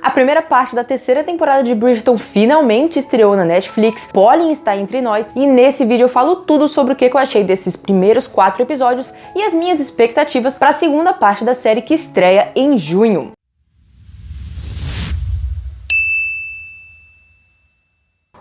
A primeira parte da terceira temporada de Bridgerton finalmente estreou na Netflix, Pauline está entre nós, e nesse vídeo eu falo tudo sobre o que eu achei desses primeiros 4 episódios e as minhas expectativas para a segunda parte da série que estreia em junho.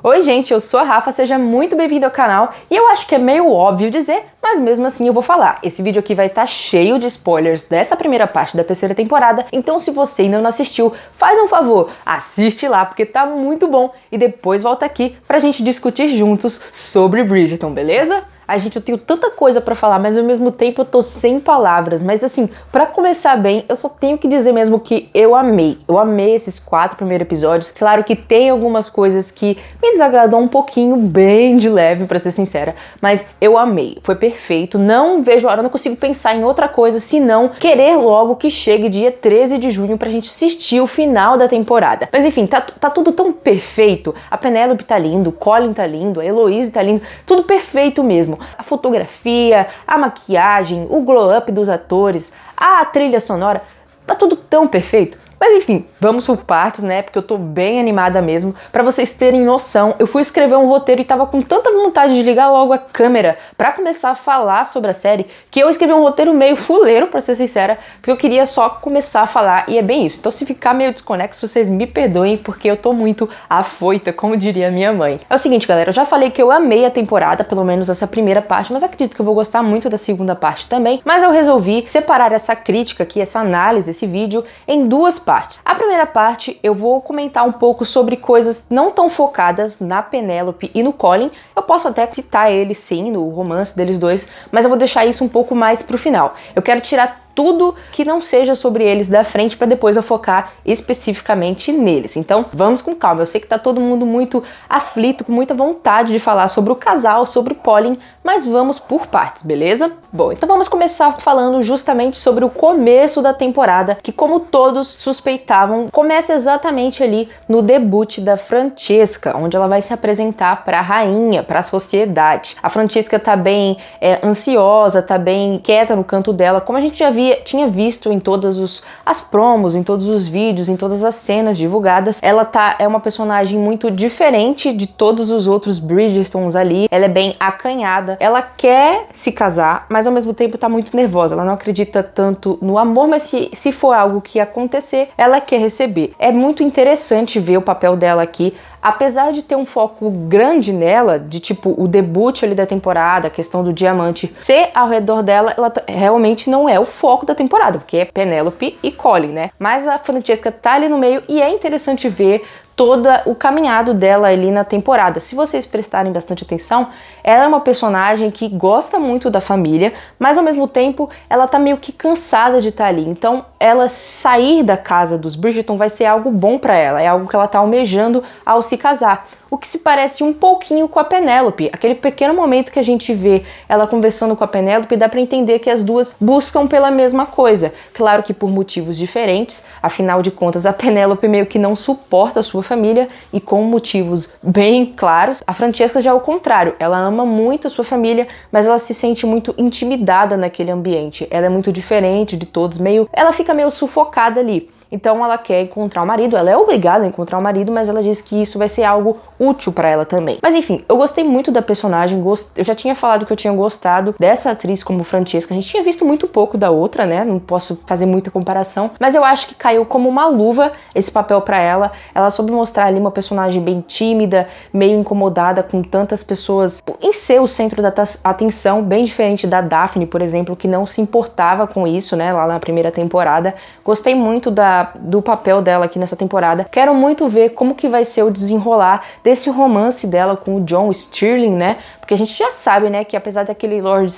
Oi gente, eu sou a Rafa, seja muito bem-vindo ao canal, e eu acho que é meio óbvio dizer, mas mesmo assim eu vou falar. Esse vídeo aqui vai estar cheio de spoilers dessa primeira parte da terceira temporada, então se você ainda não assistiu, faz um favor, assiste lá porque tá muito bom, e depois volta aqui pra gente discutir juntos sobre Bridgerton, beleza? Ai, gente, eu tenho tanta coisa pra falar, mas ao mesmo tempo eu tô sem palavras. Mas assim, pra começar bem, eu só tenho que dizer mesmo que eu amei. Eu amei esses 4 primeiros episódios. Claro que tem algumas coisas que me desagradou um pouquinho, bem de leve, pra ser sincera. Mas eu amei. Foi perfeito. Não vejo a hora, não consigo pensar em outra coisa, senão querer logo que chegue dia 13 de junho pra gente assistir o final da temporada. Mas enfim, tá tudo tão perfeito. A Penélope tá lindo, o Colin tá lindo, a Heloise tá lindo. Tudo perfeito mesmo. A fotografia, a maquiagem, o glow-up dos atores, a trilha sonora, tá tudo tão perfeito. Mas enfim, vamos por partes, né, porque eu tô bem animada mesmo. Pra vocês terem noção, eu fui escrever um roteiro e tava com tanta vontade de ligar logo a câmera pra começar a falar sobre a série, que eu escrevi um roteiro meio fuleiro, pra ser sincera, porque eu queria só começar a falar, e é bem isso. Então se ficar meio desconexo, vocês me perdoem, porque eu tô muito afoita, como diria minha mãe. É o seguinte, galera, eu já falei que eu amei a temporada, pelo menos essa primeira parte, mas acredito que eu vou gostar muito da segunda parte também, mas eu resolvi separar essa crítica aqui, essa análise, esse vídeo, em duas partes. A primeira parte eu vou comentar um pouco sobre coisas não tão focadas na Penélope e no Colin. Eu posso até citar eles sim, no romance deles dois, mas eu vou deixar isso um pouco mais pro final. Eu quero tirar tudo que não seja sobre eles da frente para depois eu focar especificamente neles. Então vamos com calma, eu sei que tá todo mundo muito aflito, com muita vontade de falar sobre o casal, sobre o Pauline, mas vamos por partes, beleza? Bom, então vamos começar falando justamente sobre o começo da temporada, que como todos suspeitavam, começa exatamente ali no debut da Francesca, onde ela vai se apresentar para a rainha, para a sociedade. A Francesca tá bem ansiosa, tá bem quieta no canto dela, como a gente já tinha visto em todas as promos, em todos os vídeos, em todas as cenas divulgadas. Ela é uma personagem muito diferente de todos os outros Bridgertons ali. Ela é bem acanhada. Ela quer se casar, mas ao mesmo tempo tá muito nervosa. Ela não acredita tanto no amor, mas se for algo que acontecer, ela quer receber. É muito interessante ver o papel dela aqui. Apesar de ter um foco grande nela, de tipo o debut ali da temporada, a questão do diamante ser ao redor dela, ela realmente não é o foco da temporada, porque é Penélope e Colin, né? Mas a Francesca tá ali no meio e é interessante ver todo o caminhado dela ali na temporada. Se vocês prestarem bastante atenção, ela é uma personagem que gosta muito da família, mas ao mesmo tempo ela tá meio que cansada de estar ali. Então ela sair da casa dos Bridgerton vai ser algo bom pra ela, é algo que ela tá almejando ao se casar. O que se parece um pouquinho com a Penélope. Aquele pequeno momento que a gente vê ela conversando com a Penélope, dá pra entender que as duas buscam pela mesma coisa. Claro que por motivos diferentes, afinal de contas a Penélope meio que não suporta a sua família e com motivos bem claros. A Francesca já é o contrário, ela ama muito a sua família, mas ela se sente muito intimidada naquele ambiente. Ela é muito diferente de todos, ela fica meio sufocada ali. Então ela quer encontrar o marido, ela é obrigada a encontrar o marido, mas ela diz que isso vai ser algo útil pra ela também. Mas enfim, eu gostei muito da personagem, eu já tinha falado que eu tinha gostado dessa atriz como Francesca, a gente tinha visto muito pouco da outra, né, não posso fazer muita comparação, mas eu acho que caiu como uma luva esse papel pra ela. Ela soube mostrar ali uma personagem bem tímida, meio incomodada com tantas pessoas em ser o centro da atenção, bem diferente da Daphne, por exemplo, que não se importava com isso, né, lá na primeira temporada. Gostei muito do papel dela aqui nessa temporada. Quero muito ver como que vai ser o desenrolar desse romance dela com o John Sterling, né? Porque a gente já sabe, né, que apesar daquele Lord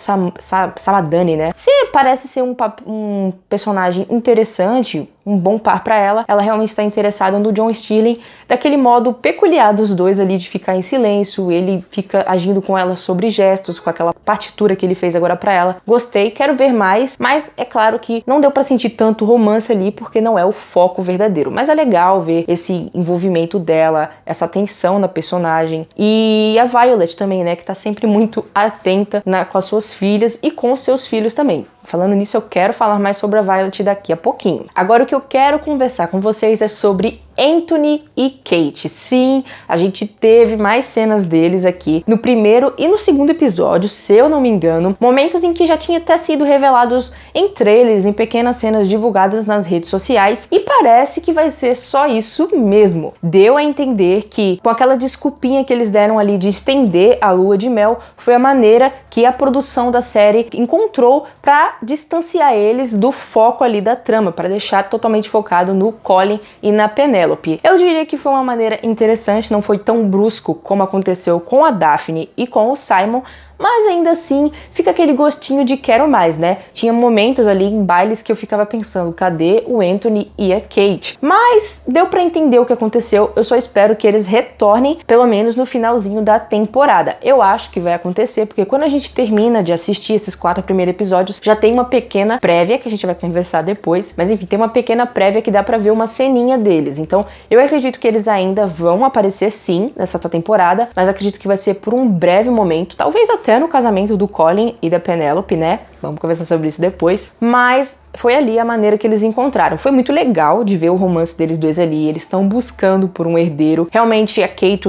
Samadani, né, se parece ser um personagem interessante, um bom par pra ela realmente está interessada no John Sterling, daquele modo peculiar dos dois ali de ficar em silêncio, ele fica agindo com ela sobre gestos, com aquela partitura que ele fez agora pra ela. Gostei, quero ver mais, mas é claro que não deu pra sentir tanto romance ali, porque não é o foco verdadeiro, mas é legal ver esse envolvimento dela, essa atenção na personagem, e a Violet também, né, que tá sempre muito atenta com as suas filhas e com os seus filhos também. Falando nisso, eu quero falar mais sobre a Violet daqui a pouquinho. Agora o que eu quero conversar com vocês é sobre Anthony e Kate. Sim, a gente teve mais cenas deles aqui no primeiro e no segundo episódio, se eu não me engano, momentos em que já tinha até sido revelados em trailers, em pequenas cenas divulgadas nas redes sociais, e parece que vai ser só isso mesmo. Deu a entender que, com aquela desculpinha que eles deram ali de estender a lua de mel, foi a maneira que a produção da série encontrou para distanciar eles do foco ali da trama, para deixar totalmente focado no Colin e na Penélope. Eu diria que foi uma maneira interessante, não foi tão brusco como aconteceu com a Daphne e com o Simon, mas ainda assim fica aquele gostinho de quero mais, né? Tinha momentos ali em bailes que eu ficava pensando, cadê o Anthony e a Kate? Mas deu pra entender o que aconteceu, eu só espero que eles retornem, pelo menos no finalzinho da temporada. Eu acho que vai acontecer, porque quando a gente termina de assistir esses 4 primeiros episódios, já tem uma pequena prévia, que a gente vai conversar depois, mas enfim, tem uma pequena prévia que dá pra ver uma ceninha deles. Então, eu acredito que eles ainda vão aparecer sim, nessa temporada, mas acredito que vai ser por um breve momento, talvez até no casamento do Colin e da Penélope, né? Vamos conversar sobre isso depois. Mas foi ali a maneira que eles encontraram. Foi muito legal de ver o romance deles dois ali. Eles estão buscando por um herdeiro. Realmente a Kate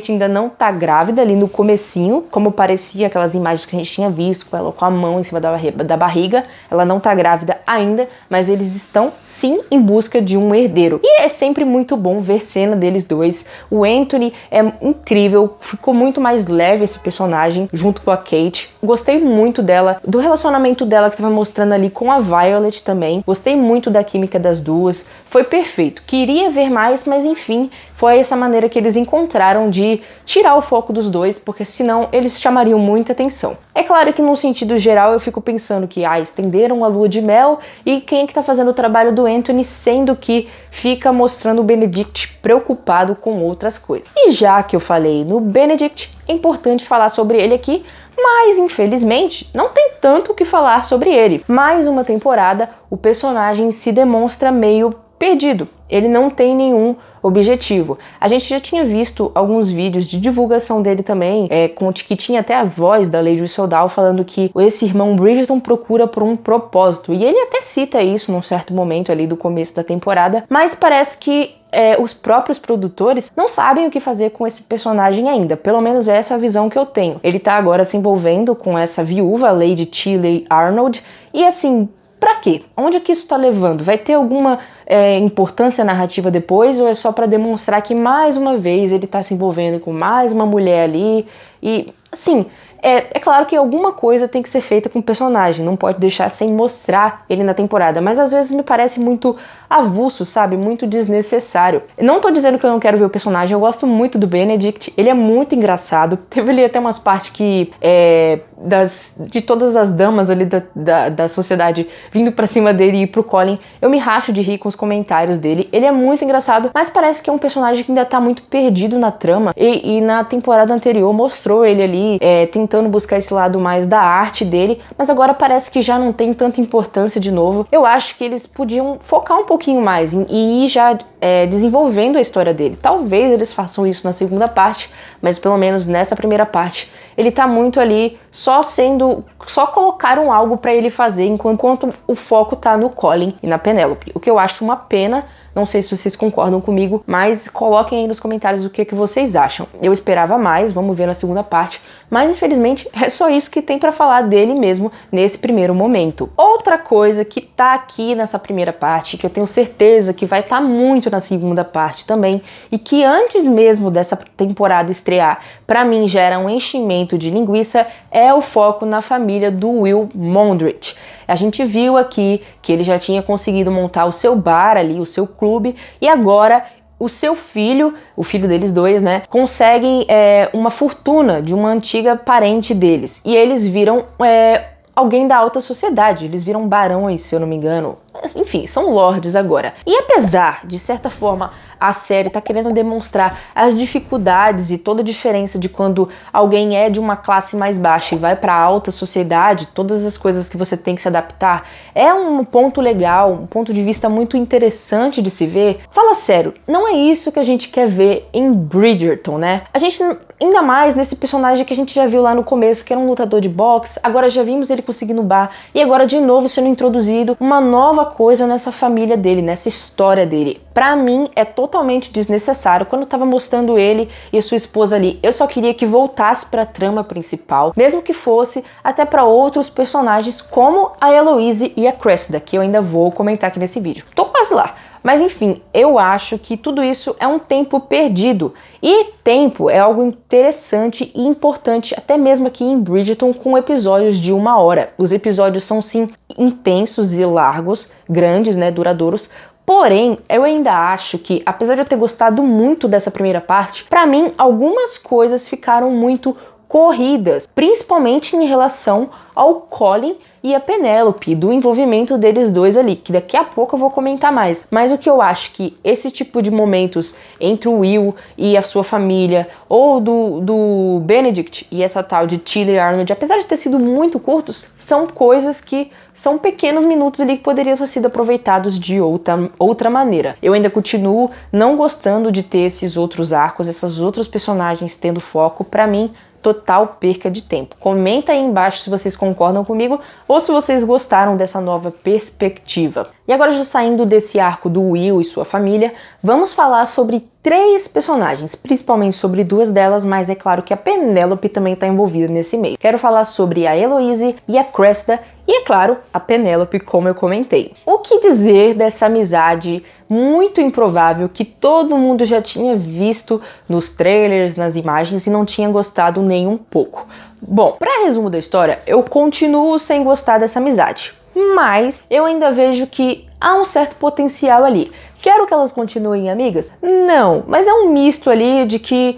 ainda não tá grávida ali no comecinho, como parecia aquelas imagens que a gente tinha visto, com ela com a mão em cima da barriga. Ela não tá grávida ainda, mas eles estão sim em busca de um herdeiro. E é sempre muito bom ver cena deles dois. O Anthony é incrível, ficou muito mais leve esse personagem junto com a Kate. Gostei muito dela, do relacionamento dela que tava mostrando ali com a Violet também. Gostei muito da química das duas. Foi perfeito. Queria ver mais, mas enfim, foi essa maneira que eles encontraram de tirar o foco dos dois, porque senão eles chamariam muita atenção. É claro que no sentido geral eu fico pensando que estenderam a lua de mel e quem é que tá fazendo o trabalho do Anthony, sendo que fica mostrando o Benedict preocupado com outras coisas. E já que eu falei no Benedict, é importante falar sobre ele aqui, mas infelizmente não tem tanto o que falar sobre ele. Mais uma temporada, o personagem se demonstra meio perdido. Ele não tem nenhum objetivo. A gente já tinha visto alguns vídeos de divulgação dele também, que tinha até a voz da Lady Whistledown falando que esse irmão Bridgerton procura por um propósito. E ele até cita isso num certo momento ali do começo da temporada, mas parece que os próprios produtores não sabem o que fazer com esse personagem ainda. Pelo menos essa é a visão que eu tenho. Ele tá agora se envolvendo com essa viúva, Lady Tilly Arnold, e assim, pra quê? Onde é que isso tá levando? Vai ter alguma importância narrativa depois, ou é só pra demonstrar que mais uma vez ele tá se envolvendo com mais uma mulher ali? E assim, é claro que alguma coisa tem que ser feita com o personagem, não pode deixar sem mostrar ele na temporada, mas às vezes me parece muito avulso, sabe? Muito desnecessário. Não tô dizendo que eu não quero ver o personagem, eu gosto muito do Benedict, ele é muito engraçado. Teve ali até umas partes que de todas as damas ali da sociedade vindo pra cima dele e ir pro Colin, eu me racho de rir com os comentários dele. Ele é muito engraçado, mas parece que é um personagem que ainda tá muito perdido na trama, e na temporada anterior mostrou ele ali tentando buscar esse lado mais da arte dele, mas agora parece que já não tem tanta importância de novo. Eu acho que eles podiam focar um pouquinho mais e ir já desenvolvendo a história dele. Talvez eles façam isso na segunda parte, mas pelo menos nessa primeira parte ele tá muito ali só colocaram algo pra ele fazer enquanto o foco tá no Colin e na Penélope, o que eu acho uma pena. Não sei se vocês concordam comigo, mas coloquem aí nos comentários o que vocês acham. Eu esperava mais, vamos ver na segunda parte, mas infelizmente é só isso que tem pra falar dele mesmo nesse primeiro momento. Outra coisa que tá aqui nessa primeira parte, que eu tenho certeza que vai estar muito na segunda parte também, e que antes mesmo dessa temporada estrear, pra mim já era um enchimento de linguiça, é o foco na família do Will Mondrich. A gente viu aqui que ele já tinha conseguido montar o seu bar ali, o seu clube, e agora o seu filho, o filho deles dois, né, conseguem uma fortuna de uma antiga parente deles. E eles viram alguém da alta sociedade, eles viram barões, se eu não me engano. Enfim, são lords agora. E apesar, de certa forma, a série tá querendo demonstrar as dificuldades e toda a diferença de quando alguém é de uma classe mais baixa e vai pra alta sociedade, todas as coisas que você tem que se adaptar, é um ponto legal, um ponto de vista muito interessante de se ver. Fala sério, não é isso que a gente quer ver em Bridgerton, né? A gente, ainda mais nesse personagem que a gente já viu lá no começo, que era um lutador de boxe, agora já vimos ele conseguindo bar, e agora de novo sendo introduzido uma nova coisa nessa família dele, nessa história dele. Pra mim é totalmente desnecessário. Quando eu tava mostrando ele e sua esposa ali, eu só queria que voltasse pra trama principal, mesmo que fosse até pra outros personagens como a Eloise e a Cressida, que eu ainda vou comentar aqui nesse vídeo. Tô quase lá. Mas enfim, eu acho que tudo isso é um tempo perdido. E tempo é algo interessante e importante, até mesmo aqui em Bridgerton, com episódios de 1 hora. Os episódios são sim intensos e largos, grandes, né, duradouros. Porém, eu ainda acho que, apesar de eu ter gostado muito dessa primeira parte, pra mim algumas coisas ficaram muito corridas, principalmente em relação ao Colin e a Penélope, do envolvimento deles dois ali, que daqui a pouco eu vou comentar mais. Mas o que eu acho que esse tipo de momentos entre o Will e a sua família, ou do Benedict e essa tal de Tilly Arnold, apesar de ter sido muito curtos, são coisas que são pequenos minutos ali que poderiam ter sido aproveitados de outra maneira. Eu ainda continuo não gostando de ter esses outros arcos, esses outros personagens tendo foco. Pra mim, total perca de tempo. Comenta aí embaixo se vocês concordam comigo ou se vocês gostaram dessa nova perspectiva. E agora, já saindo desse arco do Will e sua família, vamos falar sobre 3 personagens, principalmente sobre 2 delas, mas é claro que a Penélope também está envolvida nesse meio. Quero falar sobre a Eloise e a Cressida e, é claro, a Penélope, como eu comentei. O que dizer dessa amizade muito improvável que todo mundo já tinha visto nos trailers, nas imagens e não tinha gostado nem um pouco? Bom, para resumo da história, eu continuo sem gostar dessa amizade, mas eu ainda vejo que há um certo potencial ali. Quero que elas continuem amigas? Não, mas é um misto ali de que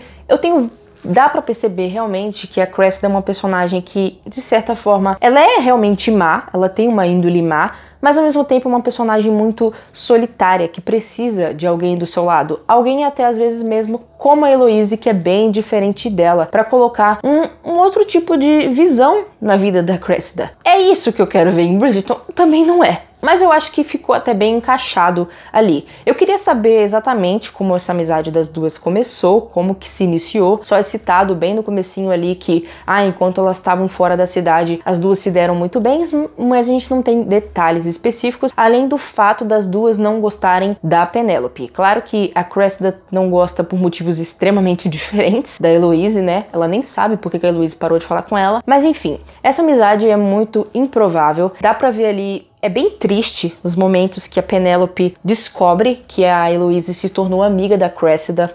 dá pra perceber realmente que a Cressida é uma personagem que, de certa forma, ela é realmente má, ela tem uma índole má, mas ao mesmo tempo é uma personagem muito solitária, que precisa de alguém do seu lado. Alguém até às vezes mesmo como a Eloise, que é bem diferente dela, pra colocar um outro tipo de visão na vida da Cressida. É isso que eu quero ver em Bridgerton? Também não é. Mas eu acho que ficou até bem encaixado ali. Eu queria saber exatamente como essa amizade das duas começou, como que se iniciou. Só é citado bem no comecinho ali que, enquanto elas estavam fora da cidade, as duas se deram muito bem, mas a gente não tem detalhes específicos, além do fato das duas não gostarem da Penélope. Claro que a Cressida não gosta por motivos extremamente diferentes da Eloise, né? Ela nem sabe porque que a Eloise parou de falar com ela. Mas enfim, essa amizade é muito improvável. Dá pra ver ali. É bem triste os momentos que a Penélope descobre que a Eloise se tornou amiga da Cressida.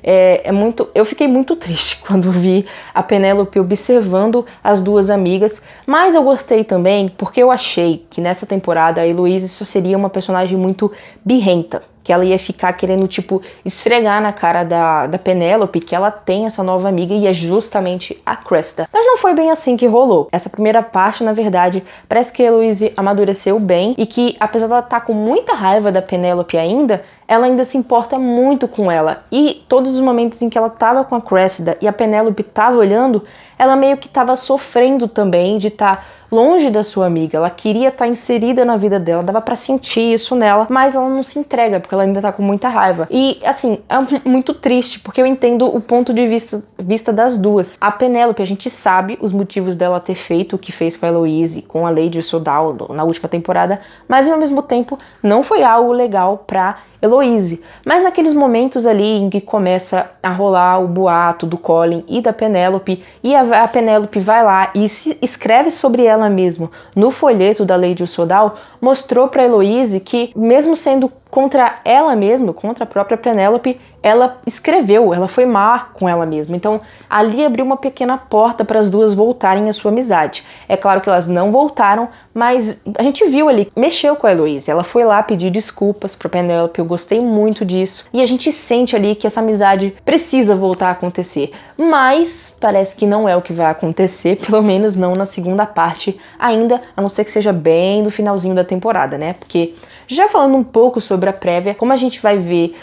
Eu fiquei muito triste quando vi a Penélope observando as duas amigas, mas eu gostei também porque eu achei que nessa temporada a Eloise só seria uma personagem muito birrenta, que ela ia ficar querendo, tipo, esfregar na cara da Penélope que ela tem essa nova amiga e é justamente a Cressida. Mas não foi bem assim que rolou. Essa primeira parte, na verdade, parece que a Eloise amadureceu bem e que, apesar dela estar com muita raiva da Penélope ainda, ela ainda se importa muito com ela. E todos os momentos em que ela tava com a Cressida e a Penélope tava olhando, ela meio que tava sofrendo também de estar longe da sua amiga. Ela queria estar inserida na vida dela, dava pra sentir isso nela, mas ela não se entrega, porque ela ainda tá com muita raiva. E, assim, é muito triste, porque eu entendo o ponto de vista das duas. A Penélope, a gente sabe os motivos dela ter feito o que fez com a Eloise, com a Lady Sodal na última temporada, mas ao mesmo tempo não foi algo legal pra Eloise. Mas naqueles momentos ali em que começa a rolar o boato do Colin e da Penélope, e a Penélope vai lá e se escreve sobre ela mesma no folheto da Lady Sodal, mostrou pra Eloise que, mesmo sendo contra ela mesma, contra a própria Penélope, ela escreveu, ela foi má com ela mesma. Então, ali abriu uma pequena porta para as duas voltarem à sua amizade. É claro que elas não voltaram, mas a gente viu ali, mexeu com a Eloise. Ela foi lá pedir desculpas pra Penélope, eu gostei muito disso. E a gente sente ali que essa amizade precisa voltar a acontecer. mas parece que não é o que vai acontecer, pelo menos não na segunda parte ainda, a não ser que seja bem no finalzinho da temporada, né? Porque já falando um pouco sobre a prévia, como a gente vai ver,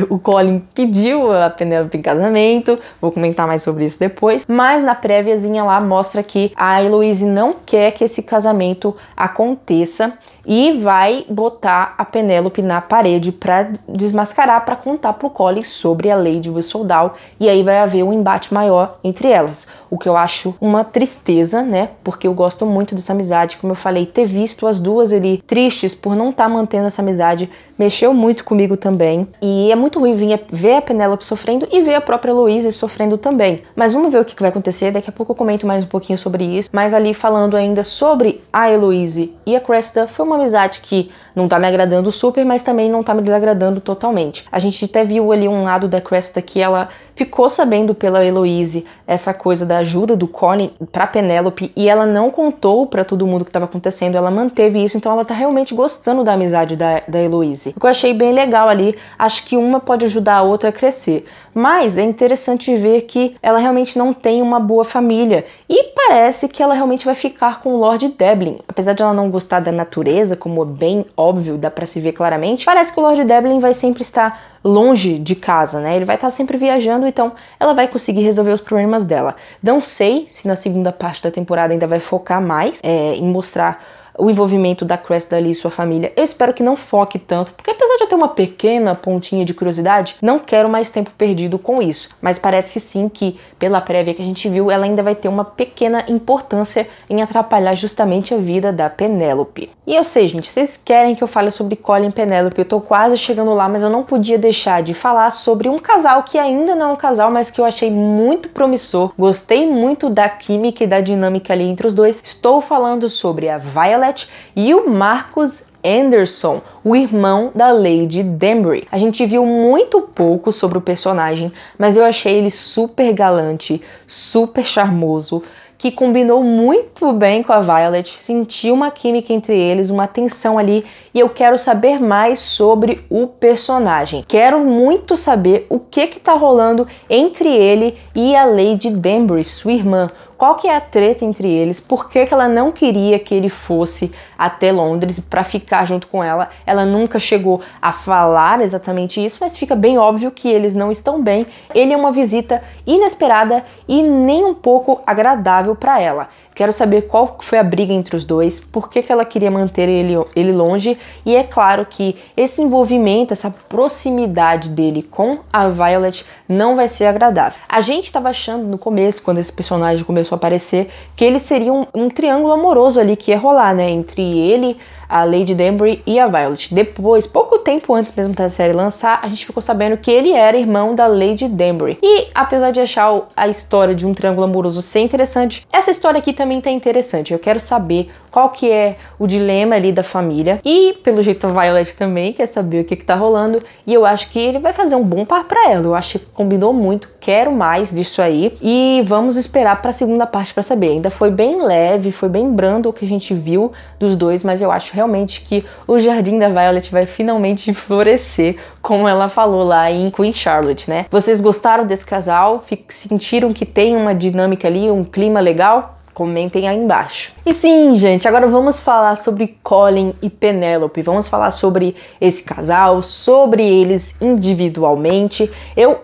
o Colin pediu a Penélope em casamento, vou comentar mais sobre isso depois, mas na préviazinha lá mostra que a Heloise não quer que esse casamento aconteça e vai botar a Penélope na parede para desmascarar, para contar pro Colin sobre a Lady Whistledown, e aí vai haver um embate maior entre elas. O que eu acho uma tristeza, né? Porque eu gosto muito dessa amizade, como eu falei, ter visto as duas ali tristes por não estar mantendo essa amizade mexeu muito comigo também. E é muito ruim ver a Penélope sofrendo e ver a própria Heloise sofrendo também. Mas vamos ver o que vai acontecer, daqui a pouco eu comento mais um pouquinho sobre isso. Mas ali falando ainda sobre a Heloise e a Cressida, foi uma amizade que não tá me agradando super, mas também não tá me desagradando totalmente. A gente até viu ali um lado da Cressida que ela ficou sabendo pela Heloise essa coisa da ajuda do Colin pra Penélope e ela não contou pra todo mundo o que estava acontecendo, ela manteve isso, então ela tá realmente gostando da amizade da Heloise. O que eu achei bem legal ali, acho que uma pode ajudar a outra a crescer. Mas é interessante ver que ela realmente não tem uma boa família e parece que ela realmente vai ficar com o Lord Devlin. Apesar de ela não gostar da natureza, como é bem óbvio, dá pra se ver claramente, parece que o Lord Devlin vai sempre estar longe de casa, né? Ele vai estar sempre viajando, então ela vai conseguir resolver os problemas dela. Não sei se na segunda parte da temporada ainda vai focar mais em mostrar o envolvimento da Cressida ali e sua família. Eu espero que não foque tanto, porque apesar de eu ter uma pequena pontinha de curiosidade, não quero mais tempo perdido com isso. Mas parece que sim, que pela prévia que a gente viu, ela ainda vai ter uma pequena importância em atrapalhar justamente a vida da Penélope. E eu sei, gente, vocês querem que eu fale sobre Colin e Penélope, eu tô quase chegando lá, mas eu não podia deixar de falar sobre um casal que ainda não é um casal, mas que eu achei muito promissor. Gostei muito da química e da dinâmica ali entre os dois. Estou falando sobre a Violet e o Marcus Anderson, o irmão da Lady Danbury. A gente viu muito pouco sobre o personagem, mas eu achei ele super galante, super charmoso, que combinou muito bem com a Violet, senti uma química entre eles, uma tensão ali, e eu quero saber mais sobre o personagem. Quero muito saber o que tá rolando entre ele e a Lady Danbury, sua irmã. Qual que é a treta entre eles? Por que ela não queria que ele fosse até Londres para ficar junto com ela? Ela nunca chegou a falar exatamente isso, mas fica bem óbvio que eles não estão bem. Ele é uma visita inesperada e nem um pouco agradável para ela. Quero saber qual foi a briga entre os dois, por que ela queria manter ele longe, e é claro que esse envolvimento, essa proximidade dele com a Violet não vai ser agradável. A gente estava achando no começo, quando esse personagem começou a aparecer, que ele seria um triângulo amoroso ali que ia rolar, né, entre ele, a Lady Danbury e a Violet. Depois, pouco tempo antes mesmo da série lançar, a gente ficou sabendo que ele era irmão da Lady Danbury. E apesar de achar a história de um triângulo amoroso ser interessante, essa história aqui também tá interessante. Eu quero saber qual que é o dilema ali da família. E pelo jeito a Violet também quer saber o que tá rolando. E eu acho que ele vai fazer um bom par pra ela. Eu acho que combinou muito. Quero mais disso aí. E vamos esperar pra segunda parte pra saber. Ainda foi bem leve, foi bem brando o que a gente viu dos dois, mas eu acho realmente que o jardim da Violet vai finalmente florescer, como ela falou lá em Queen Charlotte, né? Vocês gostaram desse casal? Sentiram que tem uma dinâmica ali, um clima legal? Comentem aí embaixo. E sim, gente, agora vamos falar sobre Colin e Penélope. Vamos falar sobre esse casal, sobre eles individualmente. Eu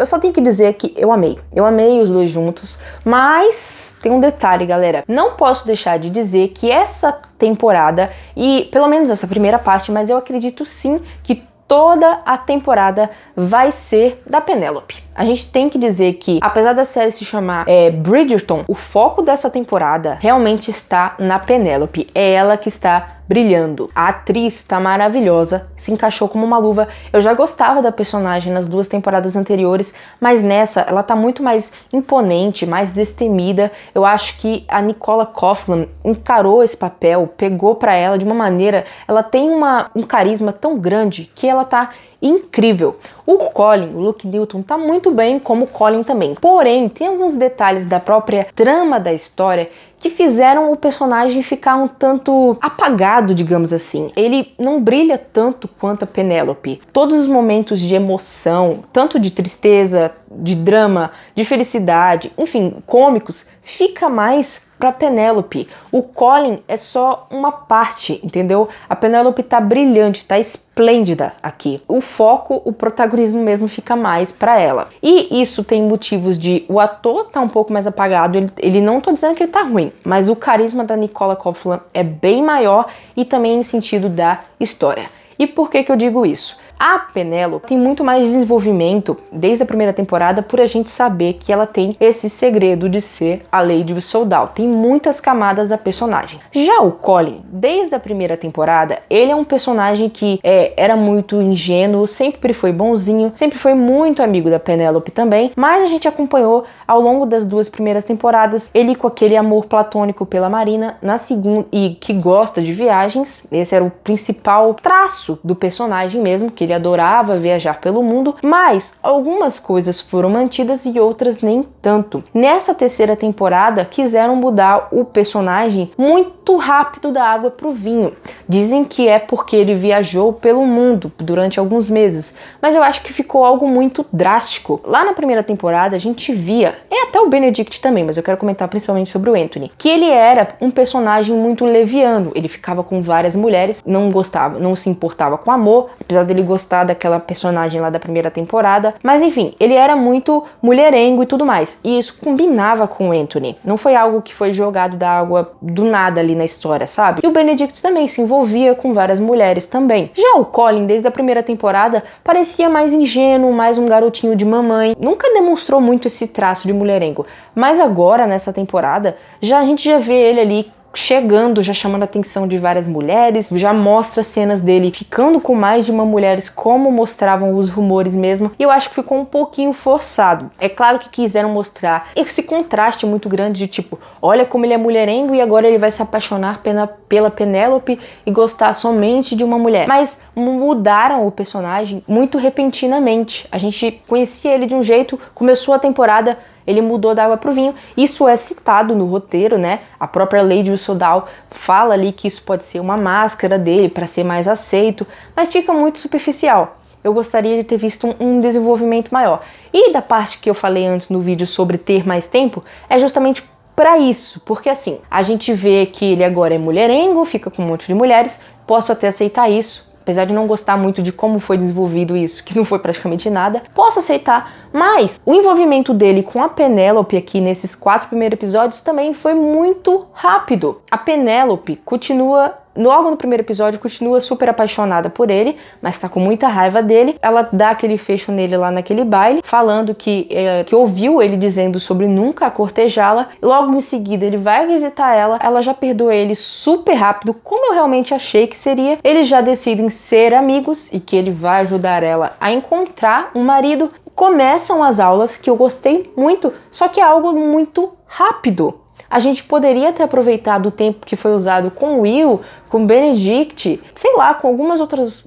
só tenho que dizer que eu amei. Eu amei os dois juntos, mas tem um detalhe, galera. Não posso deixar de dizer que essa temporada, e pelo menos essa primeira parte, mas eu acredito sim que toda a temporada vai ser da Penélope. A gente tem que dizer que, apesar da série se chamar Bridgerton, o foco dessa temporada realmente está na Penélope. É ela que está brilhando. A atriz está maravilhosa, se encaixou como uma luva. Eu já gostava da personagem nas duas temporadas anteriores, mas nessa ela tá muito mais imponente, mais destemida. Eu acho que a Nicola Coughlan encarou esse papel, pegou pra ela de uma maneira, ela tem um carisma tão grande que ela tá incrível. O Colin, o Luke Newton, tá muito bem, como o Colin também. Porém, tem alguns detalhes da própria trama da história que fizeram o personagem ficar um tanto apagado, digamos assim. Ele não brilha tanto quanto a Penélope. Todos os momentos de emoção, tanto de tristeza, de drama, de felicidade, enfim, cômicos, fica mais pra Penélope. O Colin é só uma parte, entendeu? A Penélope tá brilhante, tá esplêndida aqui. O foco, o protagonismo mesmo fica mais pra ela. E isso tem motivos de o ator tá um pouco mais apagado, ele não tô dizendo que ele tá ruim, mas o carisma da Nicola Coughlan é bem maior e também em sentido da história. E por que eu digo isso? A Penélope tem muito mais desenvolvimento desde a primeira temporada por a gente saber que ela tem esse segredo de ser a Lady Soldal. Tem muitas camadas a personagem. Já o Colin, desde a primeira temporada, ele é um personagem que era muito ingênuo, sempre foi bonzinho, sempre foi muito amigo da Penélope também, mas a gente acompanhou ao longo das 2 primeiras temporadas ele com aquele amor platônico pela Marina, na segunda, e que gosta de viagens. Esse era o principal traço do personagem mesmo, que ele adorava viajar pelo mundo, mas algumas coisas foram mantidas e outras nem tanto. Nessa terceira temporada, quiseram mudar o personagem muito rápido da água pro vinho. Dizem que é porque ele viajou pelo mundo durante alguns meses, mas eu acho que ficou algo muito drástico. Lá na primeira temporada, a gente via, e até o Benedict também, mas eu quero comentar principalmente sobre o Anthony, que ele era um personagem muito leviano. Ele ficava com várias mulheres, não gostava, não se importava com amor, apesar dele gostar daquela personagem lá da primeira temporada, mas enfim, ele era muito mulherengo e tudo mais, e isso combinava com o Anthony, não foi algo que foi jogado da água do nada ali na história, sabe? E o Benedict também se envolvia com várias mulheres também. Já o Colin, desde a primeira temporada, parecia mais ingênuo, mais um garotinho de mamãe, nunca demonstrou muito esse traço de mulherengo, mas agora, nessa temporada, a gente já vê ele ali chegando, já chamando a atenção de várias mulheres, já mostra cenas dele ficando com mais de uma mulher, como mostravam os rumores mesmo, e eu acho que ficou um pouquinho forçado. É claro que quiseram mostrar esse contraste muito grande de tipo, olha como ele é mulherengo e agora ele vai se apaixonar pela Penélope e gostar somente de uma mulher, mas mudaram o personagem muito repentinamente. A gente conhecia ele de um jeito, começou a temporada, ele mudou da água pro vinho. Isso é citado no roteiro, né? A própria Lady Soldal fala ali que isso pode ser uma máscara dele para ser mais aceito, mas fica muito superficial. Eu gostaria de ter visto um desenvolvimento maior. E da parte que eu falei antes no vídeo sobre ter mais tempo, é justamente para isso, porque assim, a gente vê que ele agora é mulherengo, fica com um monte de mulheres, posso até aceitar isso. Apesar de não gostar muito de como foi desenvolvido isso, que não foi praticamente nada, posso aceitar, mas o envolvimento dele com a Penélope aqui nesses 4 primeiros episódios também foi muito rápido. A Penélope continua, logo no primeiro episódio, continua super apaixonada por ele, mas tá com muita raiva dele. Ela dá aquele fecho nele lá naquele baile, falando que ouviu ele dizendo sobre nunca cortejá-la. Logo em seguida ele vai visitar ela já perdoa ele super rápido, como eu realmente achei que seria. Eles já decidem ser amigos e que ele vai ajudar ela a encontrar um marido. Começam as aulas, que eu gostei muito, só que é algo muito rápido. A gente poderia ter aproveitado o tempo que foi usado com Will, com Benedict, sei lá, com alguns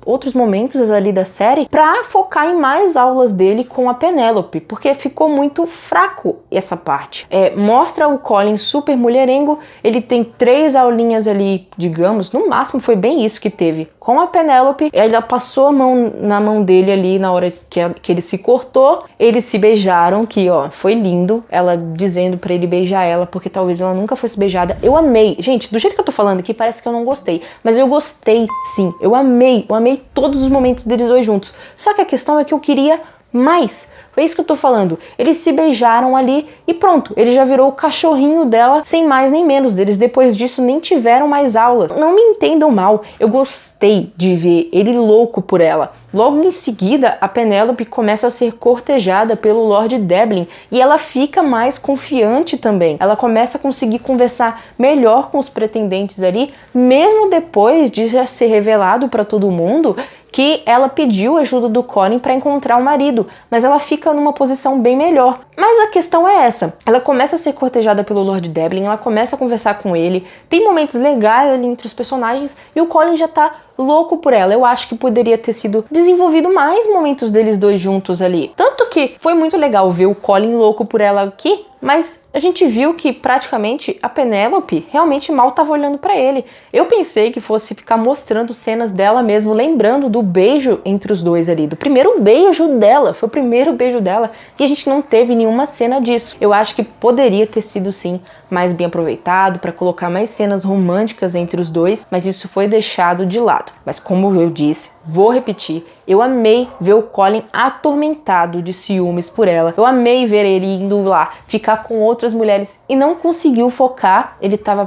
outros momentos ali da série, pra focar em mais aulas dele com a Penélope, porque ficou muito fraco essa parte. Mostra o Colin super mulherengo, ele tem 3 aulinhas ali, digamos, no máximo foi bem isso que teve. Com a Penélope, ela passou a mão na mão dele ali na hora que ele se cortou, eles se beijaram, que ó, foi lindo, ela dizendo pra ele beijar ela, porque talvez ela nunca fosse beijada. Eu amei, gente, do jeito que eu tô falando aqui, parece que eu não gostei. Mas eu gostei sim, eu amei todos os momentos deles dois juntos. Só que a questão é que eu queria mais. Foi isso que eu tô falando. Eles se beijaram ali e pronto, ele já virou o cachorrinho dela, sem mais nem menos. Eles depois disso nem tiveram mais aulas. Não me entendam mal, eu gostei de ver ele louco por ela. Logo em seguida, a Penélope começa a ser cortejada pelo Lord Deblin e ela fica mais confiante também. Ela começa a conseguir conversar melhor com os pretendentes ali, mesmo depois de já ser revelado para todo mundo que ela pediu ajuda do Colin para encontrar o marido, mas ela fica numa posição bem melhor. Mas a questão é essa, ela começa a ser cortejada pelo Lord Devlin, ela começa a conversar com ele, tem momentos legais ali entre os personagens e o Colin já tá louco por ela. Eu acho que poderia ter sido desenvolvido mais momentos deles dois juntos ali. Tanto que foi muito legal ver o Colin louco por ela aqui, mas a gente viu que praticamente a Penélope realmente mal estava olhando para ele. Eu pensei que fosse ficar mostrando cenas dela mesmo, lembrando do beijo entre os dois ali, do primeiro beijo dela, foi o primeiro beijo dela, e a gente não teve nenhuma cena disso. Eu acho que poderia ter sido sim mais bem aproveitado para colocar mais cenas românticas entre os dois, mas isso foi deixado de lado. Mas como eu disse, vou repetir, eu amei ver o Colin atormentado de ciúmes por ela. Eu amei ver ele indo lá ficar com outras mulheres e não conseguiu focar. Ele tava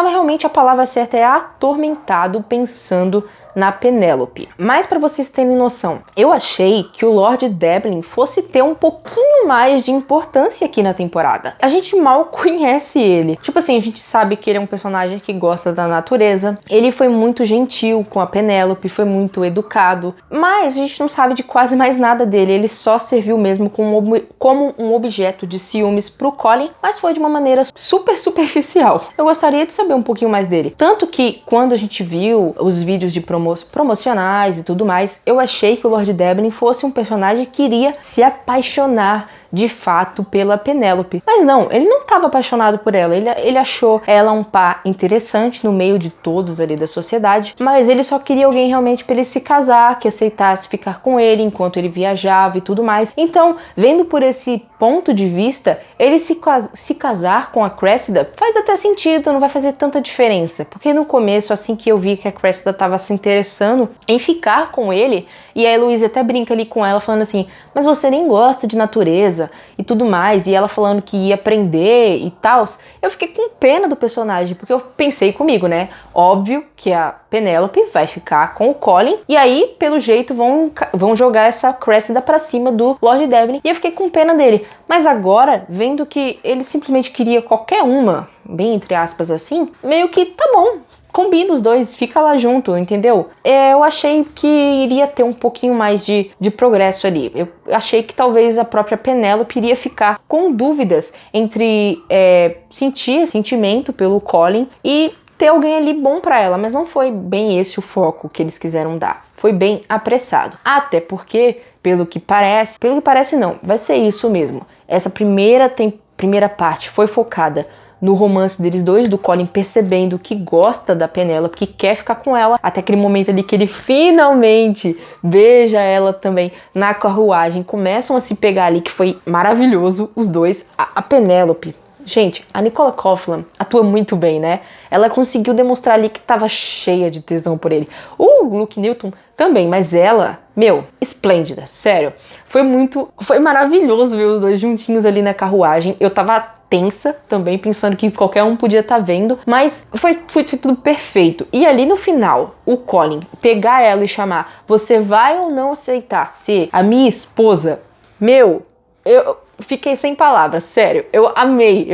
realmente, a palavra certa é atormentado, pensando na Penélope. Mas para vocês terem noção, eu achei que o Lord Devlin fosse ter um pouquinho mais de importância aqui na temporada. A gente mal conhece ele. Tipo assim, a gente sabe que ele é um personagem que gosta da natureza. Ele foi muito gentil com a Penélope, foi muito educado. Mas a gente não sabe de quase mais nada dele. Ele só serviu mesmo como um objeto de ciúmes pro Colin, mas foi de uma maneira super superficial. Eu gostaria de saber um pouquinho mais dele. Tanto que quando a gente viu os vídeos de promocionais e tudo mais, eu achei que o Lord Devlin fosse um personagem que iria se apaixonar de fato pela Penélope. Mas não, ele não estava apaixonado por ela, ele achou ela um par interessante no meio de todos ali da sociedade, mas ele só queria alguém realmente para ele se casar, que aceitasse ficar com ele enquanto ele viajava e tudo mais. Então, vendo por esse ponto de vista, ele se casar com a Cressida faz até sentido, não vai fazer tanta diferença, porque no começo, assim que eu vi que a Cressida estava se interessando em ficar com ele, e a Heloise até brinca ali com ela, falando assim, mas você nem gosta de natureza e tudo mais, e ela falando que ia aprender e tal, eu fiquei com pena do personagem, porque eu pensei comigo, né, óbvio que a Penélope vai ficar com o Colin, e aí, pelo jeito, vão jogar essa Cressida pra cima do Lord Devlin, e eu fiquei com pena dele. Mas agora, vendo que ele simplesmente queria qualquer uma, bem entre aspas assim, meio que tá bom, combina os dois, fica lá junto, entendeu? Eu achei que iria ter um pouquinho mais de progresso ali. Eu achei que talvez a própria Penélope iria ficar com dúvidas entre sentir sentimento pelo Colin e ter alguém ali bom pra ela, mas não foi bem esse o foco que eles quiseram dar. Foi bem apressado. Até porque, pelo que parece não, vai ser isso mesmo. Essa primeira parte foi focada no romance deles dois, do Colin percebendo que gosta da Penélope, que quer ficar com ela, até aquele momento ali que ele finalmente beija ela também na carruagem, começam a se pegar ali, que foi maravilhoso, os dois. A Penélope, gente, a Nicola Coughlan atua muito bem, né? Ela conseguiu demonstrar ali que tava cheia de tesão por ele. O Luke Newton também, mas ela, esplêndida, sério. Foi maravilhoso ver os dois juntinhos ali na carruagem. Eu tava tensa também, pensando que qualquer um podia estar vendo, mas foi tudo perfeito. E ali no final, o Colin pegar ela e chamar, você vai ou não aceitar ser a minha esposa? Eu fiquei sem palavras, sério, eu amei.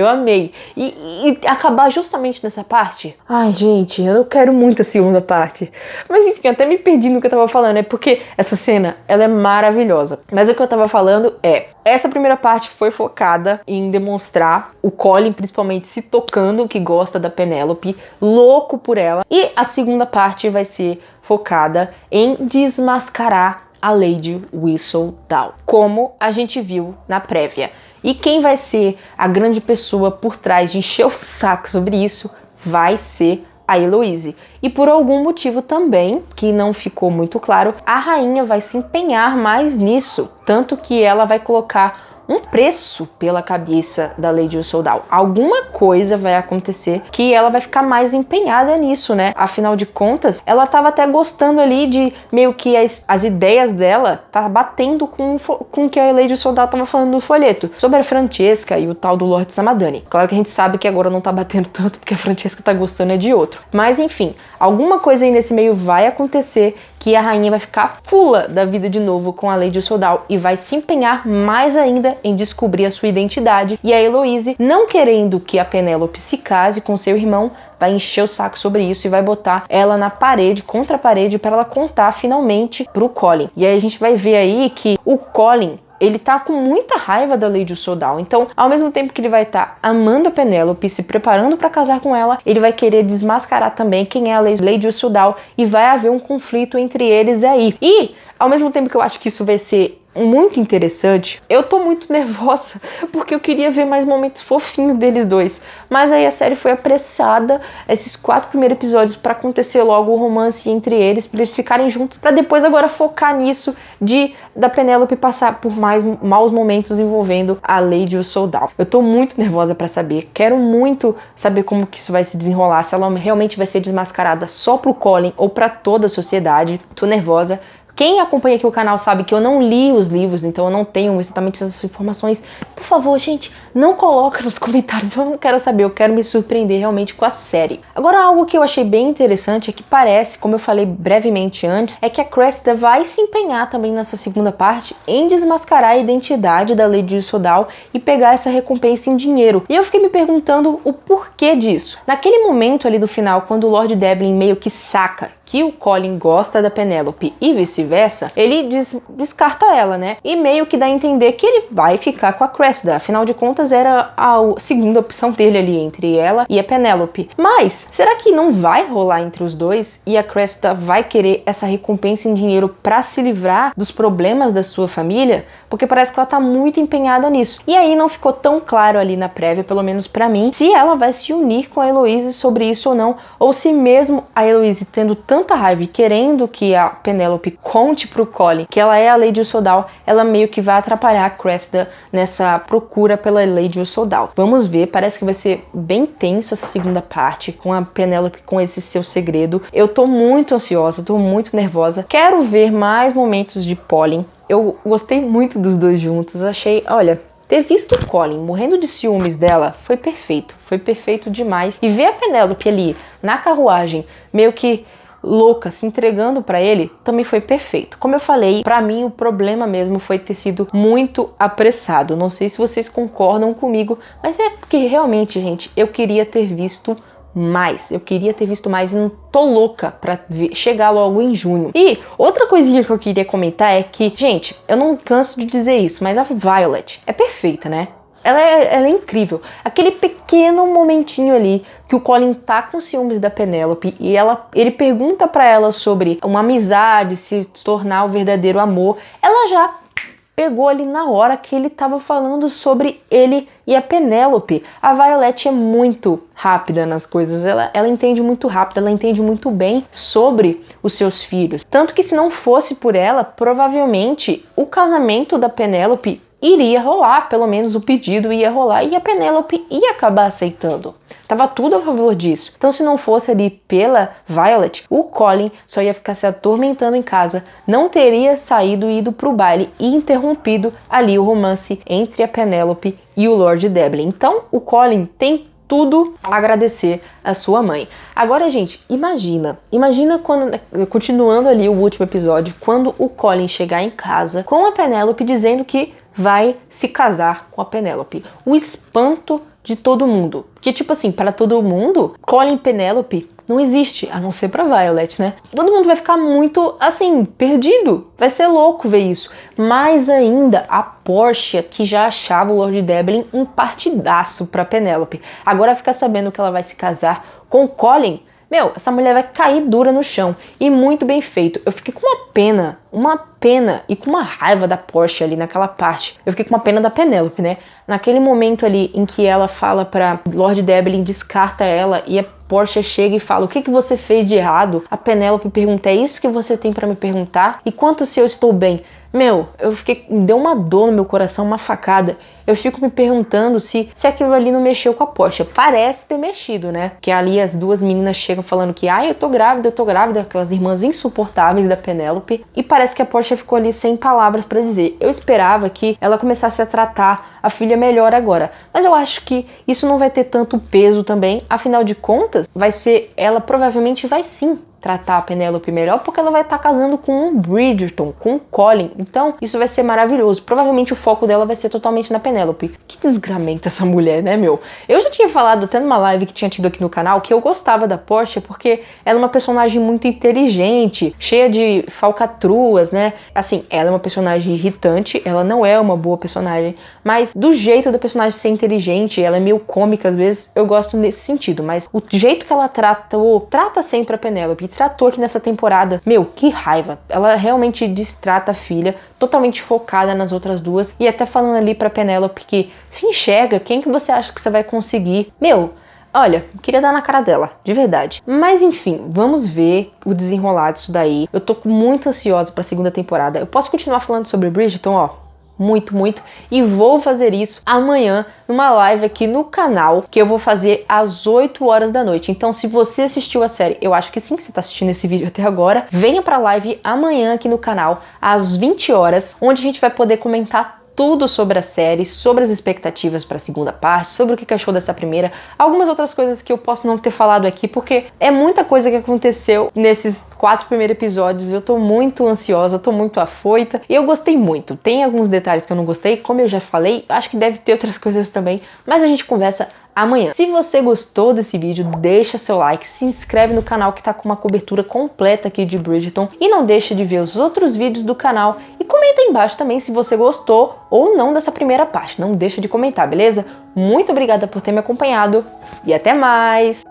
E acabar justamente nessa parte, ai gente, eu quero muito a segunda parte. Mas enfim, até me perdi no que eu tava falando, é porque essa cena, ela é maravilhosa. Mas o que eu tava falando essa primeira parte foi focada em demonstrar o Colin principalmente se tocando, que gosta da Penélope, louco por ela. E a segunda parte vai ser focada em desmascarar a Lady Whistledown, como a gente viu na prévia. E quem vai ser a grande pessoa por trás de encher o saco sobre isso vai ser a Heloise. E por algum motivo também, que não ficou muito claro, a rainha vai se empenhar mais nisso, tanto que ela vai colocar um preço pela cabeça da Lady Whistledown. Alguma coisa vai acontecer que ela vai ficar mais empenhada nisso, né? Afinal de contas, ela tava até gostando ali de meio que as ideias dela tá batendo com o que a Lady Whistledown tava falando no folheto sobre a Francesca e o tal do Lord Samadani. Claro que a gente sabe que agora não tá batendo tanto porque a Francesca tá gostando de outro. Mas enfim, alguma coisa aí nesse meio vai acontecer que a rainha vai ficar fula da vida de novo com a Lady Usoddal e vai se empenhar mais ainda em descobrir a sua identidade. E a Heloise, não querendo que a Penélope se case com seu irmão, vai encher o saco sobre isso e vai botar ela na parede, contra a parede, para ela contar finalmente pro Colin. E aí a gente vai ver aí que o Colin, ele tá com muita raiva da Lady Usoddal. Então, ao mesmo tempo que ele vai estar amando a Penélope, se preparando para casar com ela, ele vai querer desmascarar também quem é a Lady Usoddal e vai haver um conflito entre eles aí. E, ao mesmo tempo que eu acho que isso vai ser muito interessante, eu tô muito nervosa porque eu queria ver mais momentos fofinhos deles dois, mas aí a série foi apressada, esses 4 primeiros episódios, para acontecer logo o romance entre eles, para eles ficarem juntos, para depois agora focar nisso da Penélope passar por mais maus momentos envolvendo a Lady Usoddal. Eu tô muito nervosa para saber, quero muito saber como que isso vai se desenrolar, se ela realmente vai ser desmascarada só pro Colin ou para toda a sociedade. Tô nervosa. Quem acompanha aqui o canal sabe que eu não li os livros, então eu não tenho exatamente essas informações. Por favor, gente, não coloca nos comentários, eu não quero saber, eu quero me surpreender realmente com a série. Agora, algo que eu achei bem interessante é que parece, como eu falei brevemente antes, é que a Cressida vai se empenhar também nessa segunda parte em desmascarar a identidade da Lady Usoddal e pegar essa recompensa em dinheiro. E eu fiquei me perguntando o porquê disso. Naquele momento ali do final, quando o Lord Devlin meio que saca que o Colin gosta da Penélope e vice-versa, ele descarta ela, né? E meio que dá a entender que ele vai ficar com a Cressida. Afinal de contas, era a segunda opção dele ali, entre ela e a Penélope. Mas, será que não vai rolar entre os dois e a Cressida vai querer essa recompensa em dinheiro pra se livrar dos problemas da sua família? Porque parece que ela tá muito empenhada nisso. E aí não ficou tão claro ali na prévia, pelo menos pra mim, se ela vai se unir com a Heloise sobre isso ou não, ou se mesmo a Heloise tendo tanta raiva e querendo que a Penélope conte pro Colin que ela é a Lady Usoddal, ela meio que vai atrapalhar a Cressida nessa procura pela Lady Usoddal. Vamos ver, parece que vai ser bem tenso essa segunda parte, com a Penélope com esse seu segredo. Eu tô muito ansiosa, tô muito nervosa, quero ver mais momentos de Polly. Eu gostei muito dos dois juntos, achei, olha, ter visto o Colin morrendo de ciúmes dela foi perfeito demais. E ver a Penélope ali na carruagem, meio que louca, se entregando pra ele, também foi perfeito. Como eu falei, pra mim o problema mesmo foi ter sido muito apressado. Não sei se vocês concordam comigo, mas é porque realmente, gente, eu queria ter visto mais. Eu queria ter visto mais e não tô louca pra chegar logo em junho. E outra coisinha que eu queria comentar é que, gente, eu não canso de dizer isso, mas a Violet é perfeita, né? Ela é incrível. Aquele pequeno momentinho ali que o Colin tá com ciúmes da Penélope e ele pergunta pra ela sobre uma amizade, se tornar o verdadeiro amor, ela já pegou ali na hora que ele tava falando sobre ele e a Penélope. A Violet é muito rápida nas coisas, ela entende muito rápido, ela entende muito bem sobre os seus filhos. Tanto que se não fosse por ela, provavelmente o casamento da Penélope iria rolar, pelo menos o pedido ia rolar e a Penélope ia acabar aceitando. Tava tudo a favor disso. Então, se não fosse ali pela Violet, o Colin só ia ficar se atormentando em casa, não teria saído e ido pro baile e interrompido ali o romance entre a Penélope e o Lord Devlin. Então, o Colin tem tudo a agradecer a sua mãe. Agora, gente, imagina quando, continuando ali o último episódio, quando o Colin chegar em casa com a Penélope dizendo que vai se casar com a Penélope. O espanto de todo mundo. Que, tipo assim, para todo mundo, Colin e Penélope não existe, a não ser pra Violet, né? Todo mundo vai ficar muito, assim, perdido. Vai ser louco ver isso. Mais ainda, a Portia, que já achava o Lord Devlin um partidaço pra Penélope. Agora fica sabendo que ela vai se casar com o Colin. Meu, essa mulher vai cair dura no chão. E muito bem feito. Eu fiquei com uma pena e com uma raiva da Portia ali naquela parte. Eu fiquei com uma pena da Penélope, né? Naquele momento ali em que ela fala pra Lord Devlin, descarta ela e a Portia chega e fala: o que você fez de errado? A Penélope pergunta: é isso que você tem pra me perguntar? E quanto se eu estou bem? Meu, eu fiquei, deu uma dor no meu coração, uma facada. Eu fico me perguntando se aquilo ali não mexeu com a Portia. Parece ter mexido, né? Que ali as duas meninas chegam falando que eu tô grávida, aquelas irmãs insuportáveis da Penélope. E parece que a Portia ficou ali sem palavras pra dizer. Eu esperava que ela começasse a tratar a filha melhor agora. Mas eu acho que isso não vai ter tanto peso também. Afinal de contas, ela provavelmente vai sim tratar a Penélope melhor, porque ela vai estar casando com um Bridgerton, com o Colin. Então, isso vai ser maravilhoso. Provavelmente o foco dela vai ser totalmente na Penélope. Que desgramento essa mulher, né, meu? Eu já tinha falado até numa live que tinha tido aqui no canal que eu gostava da Portia porque ela é uma personagem muito inteligente, cheia de falcatruas, né? Assim, ela é uma personagem irritante, ela não é uma boa personagem, mas do jeito da personagem ser inteligente, ela é meio cômica às vezes, eu gosto nesse sentido, mas o jeito que ela trata sempre a Penélope, e tratou aqui nessa temporada, meu, que raiva. Ela realmente destrata a filha, totalmente focada nas outras duas, e até falando ali pra Penélope que se enxerga, quem que você acha que você vai conseguir? Meu, olha, queria dar na cara dela, de verdade. Mas enfim, vamos ver o desenrolar disso daí. Eu tô muito ansiosa pra segunda temporada. Eu posso continuar falando sobre Bridgerton, ó, muito, e vou fazer isso amanhã numa live aqui no canal, que eu vou fazer às 8 horas da noite. Então, se você assistiu a série, eu acho que sim, que você tá assistindo esse vídeo até agora, venha pra live amanhã aqui no canal, às 20 horas, onde a gente vai poder comentar tudo sobre a série, sobre as expectativas para a segunda parte, sobre o que achou dessa primeira, algumas outras coisas que eu posso não ter falado aqui, porque é muita coisa que aconteceu nesses 4 primeiros episódios. Eu tô muito ansiosa, eu tô muito afoita, e eu gostei muito. Tem alguns detalhes que eu não gostei, como eu já falei, acho que deve ter outras coisas também, mas a gente conversa amanhã. Se você gostou desse vídeo, deixa seu like, se inscreve no canal que tá com uma cobertura completa aqui de Bridgerton, e não deixa de ver os outros vídeos do canal, e comenta aí embaixo também se você gostou ou não dessa primeira parte. Não deixa de comentar, beleza? Muito obrigada por ter me acompanhado, e até mais!